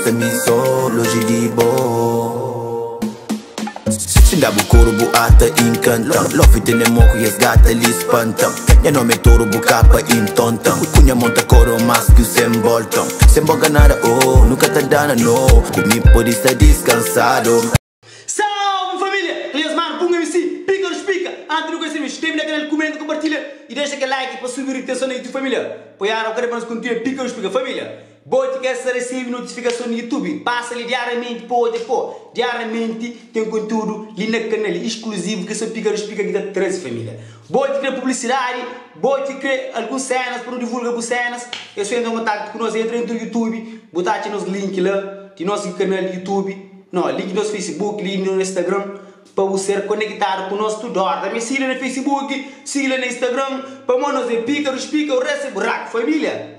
gosta me só longe de boa. Sinda bukoro bu ata incantam. Lofi tene moco e as gata li espantam. Minha nome é touro bu capa intontam. Cunha monta coro mas que o sem voltam. Sem boga nada oh, nunca tá dando no. Comigo pode estar descansado. Salve família! Aliás, mano, punga MC, pica ou espica. Antes de conhecer, inscreve no canal, comenta, compartilha e deixa aquele like para subir a atenção na YouTube, família. Apoiar o canal para nos continuar pica ou espica, família. Bote que essa recebe notificação no YouTube. Passa ali diariamente, pô. Diariamente tem conteúdo ali no canal exclusivo que só pica ou espica que dá 13, família. Bote que publicidade, bote que algumas cenas para divulgar as cenas. Eu sou em contato com nós, entra no YouTube, botar nos link lá, de nosso canal do YouTube. Não, link no Facebook, link no Instagram, para você ser conectado com nós tudo. Também siga no Facebook, siga no Instagram, para nós é pica, o resto é buraco, família.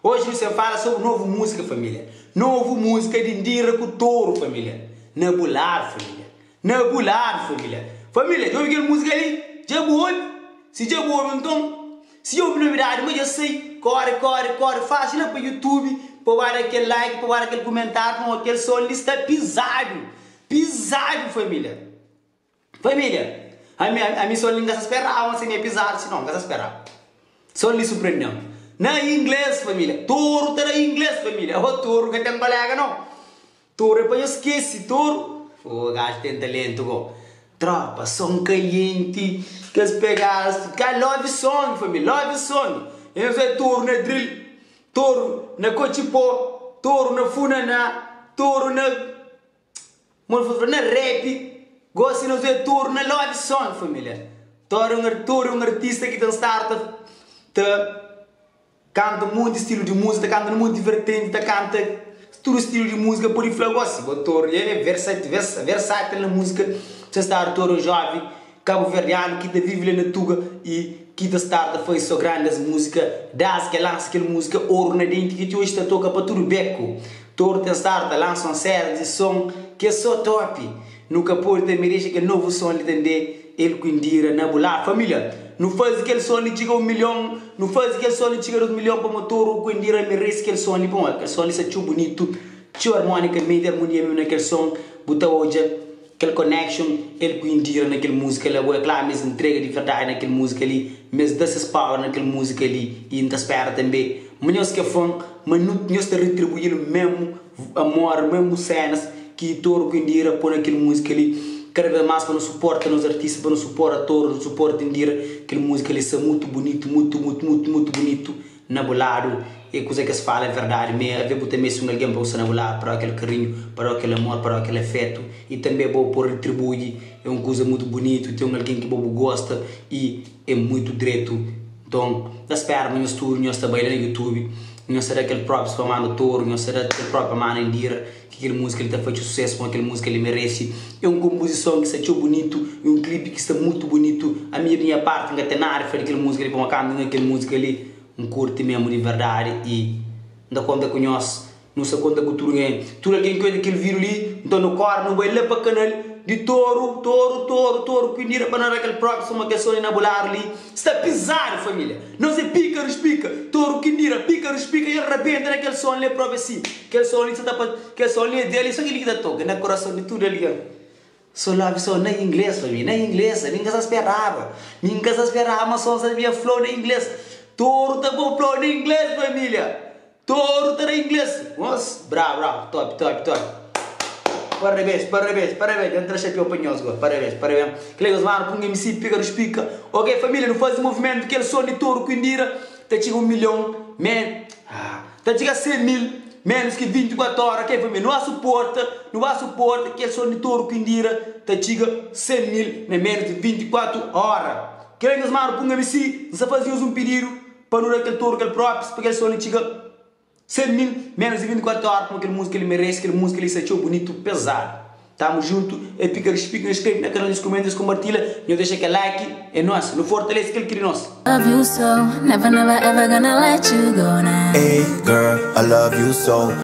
Hoje você fala sobre nova música, família. Nova música de Indira com Touro, família. Nebular, família. Nebular, família. Família, já ouviu aquela música ali? Já ouviu? Se já ouviu, então, se houve novidade, mas eu sei, corre, faz lá para o YouTube, para dar aquele like, para dar aquele comentário, com aquele som ali está pisado, família. Família, a minha som ali não se esperava, se nem pisado, senão não se esperava. Som ali surpreendeu. Na inglês, família. Touro está em inglês, família. O touro que tem balega, não. Touro é para eu esquecer, touro. O gajo tem talento, go. Tropa, som caliente, que as pegadas, que love song, família, love song. Eu sei touro na drill, touro na cochipó, touro na funaná, touro na rap. Gosto de não sei touro na love song, família. Touro é um artista que tem starta, canta muito estilo de música, canta muito divertente, canta todo estilo de música, por isso eu gosto. O touro é versátil na música. Você está touro jovem, cabo-verdiano, que vive na Tuga e que está faz só grandes músicas, das que lança aquela música ouro na dente que hoje está toca para tudo beco. Touro tem starta, lança uma série de som que é só top. Nunca pode ter merece que novo som de entender ele com Indira, Nebular, família. Não faz aquele som de chega 1 milhão, não faz aquele som de chega 2 milhões para o motor, com Indira merece aquele som de bom, aquele som de ser bonito, tio harmônica, meio harmonia mesmo naquele som, botar hoje, aquele connection, ele com Indira naquela música, ele é claro, mas entrega de verdade naquela música ali, mas dá essas power naquela música ali, e ainda espera também. Mas nós que é fã, mas nós está retribuindo mesmo amor, mesmo cenas, que Touro com Indira põe naquela música ali. Cada vez mais para nos suportar nos artistas, para nos suportar a Touro, nos suportar Indira, aquela música ali é muito bonito, muito bonito, nebulado, e coisa que se fala é verdade, mas a ver também se alguém para o nebulado, para aquele carinho, para aquele amor, para aquele afeto, e também é bom por retribuir, é uma coisa muito bonita, tem alguém que bobo gosta e é muito direito. Então, espero que nós todos, nós trabalhamos no YouTube, nós será aquele próprio para mano Touro, nós será aquele próprio mano Indira, que aquela música ele está feito sucesso, com aquela música ele merece. É uma composição que está bonito, é um clipe que está muito bonito. A minha parte não tem nada para aquela música ali, para uma câmera naquela música ali, um curte mesmo de verdade e não conta com nós, não se conta com tudo alguém. Tudo alguém que aquele vídeo ali, então no corno, não vai lá para o canal de Touro, que Indira para não aquele próprio, só uma questão de nabular ali. Está pisado, família. Não se pica, Touro, que Indira, pica, e arrebenta naquele som ali próprio assim. Aquele som ali, aquele som ali é dele, só que ele que toca, no coração de tudo ali. Só lá, só na inglês, família, na inglês, ninguém se esperava, mas só sabia flow na inglês. Touro tá bom flow na inglês, família. Touro tá na inglês. Nossa, bravo, top. Parabéns, entra chapéu panhoso agora, parabéns. Colegas, mano, com MC, pica. Ok, família, não faz movimento, aquele som de Touro com Indira, tá chegando 1 milhão, man, tá chegando 100 mil, menos que 24 horas, ok, família, não há suporte, aquele som de Touro com Indira, tá chegando 100 mil, menos de 24 horas. Colegas, mano, com MC, você fazia um pedido, para não aquele Touro, aquele próprio, para aquele som de chega 100 mil, menos de 24 horas, com aquela música ele merece, aquela música ele se achou bonito, pesado. Tamo junto, é pica, inscreve no canal, nos comentários, compartilha, não deixa aquele like, é nosso, não fortalece aquele que é nosso. Love you so, never ever gonna let you go now. Hey girl, I love you so.